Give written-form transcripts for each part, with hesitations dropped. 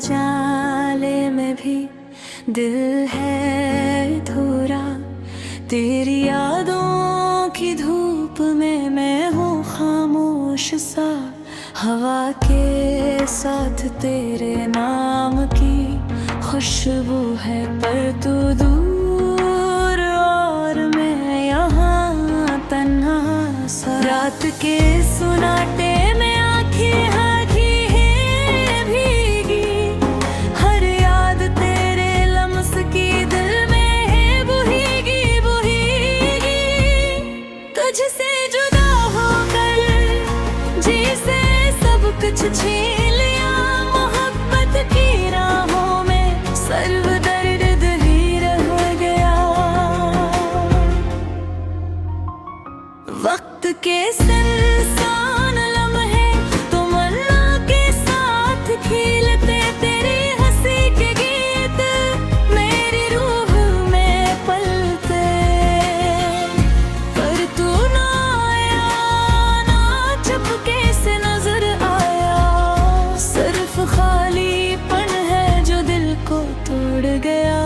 जाले में भी दिल है थोड़ा, तेरी यादों की धूप में मैं हूँ खामोश सा। हवा के साथ तेरे नाम की खुशबू है, पर तू दूर और मैं यहाँ तन्हा सा। रात के सुनाटे में आँखें आधी हैं भीगी, हर याद तेरे लम्स की दिल में है बुहीगी बुहीगी। तुझसे जुदा होकर जी से सब कुछ छीन लिया, मोहब्बत की राहों में सर्व दर्द ही रह गया। वक्त के सुनसान लम्हे तमन्ना के साथ खिलते, तेरी हंसी के गीत मेरी रूह में पलते। पर तू ना आया, ना चुपके से नजर आया, सिर्फ खालीपन है जो दिल को तोड़ गया।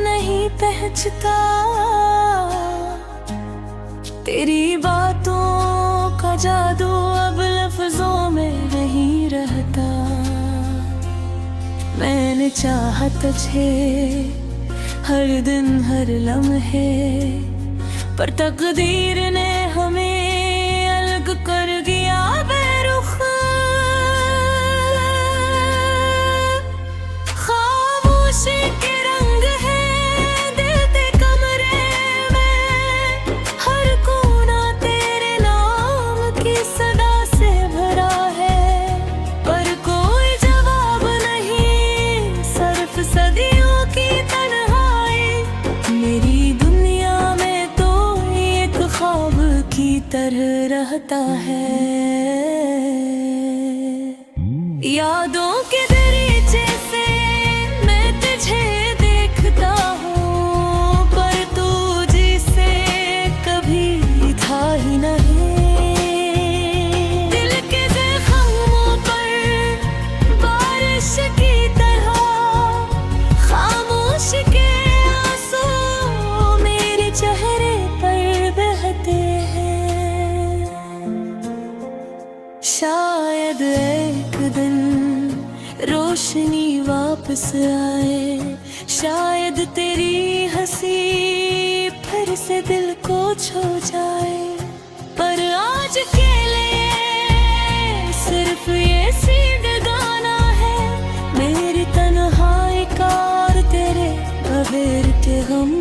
नहीं पहुंचता, तेरी बातों का जादू अब लफ्जों में नहीं रहता। मैंने चाहा तुझे हर दिन हर लम्हे, पर तकदीर ने हमें अलग कर दिया बेरुख। खामोशी के तरह रहता है, यादों के दरीचे से मैं तुझे देखता हूँ, पर तू जिसे कभी था ही नहीं। दिल के जख्मों पर बारिश की तरह खामोश के आंसू मेरे चेहरे पर बहते हैं। शायद एक दिन रोशनी वापस आए, शायद तेरी हंसी फिर से दिल को छू जाए। पर आज के लिए सिर्फ ये सीध गाना है मेरी तन्हाई का और तेरे बगैर के गम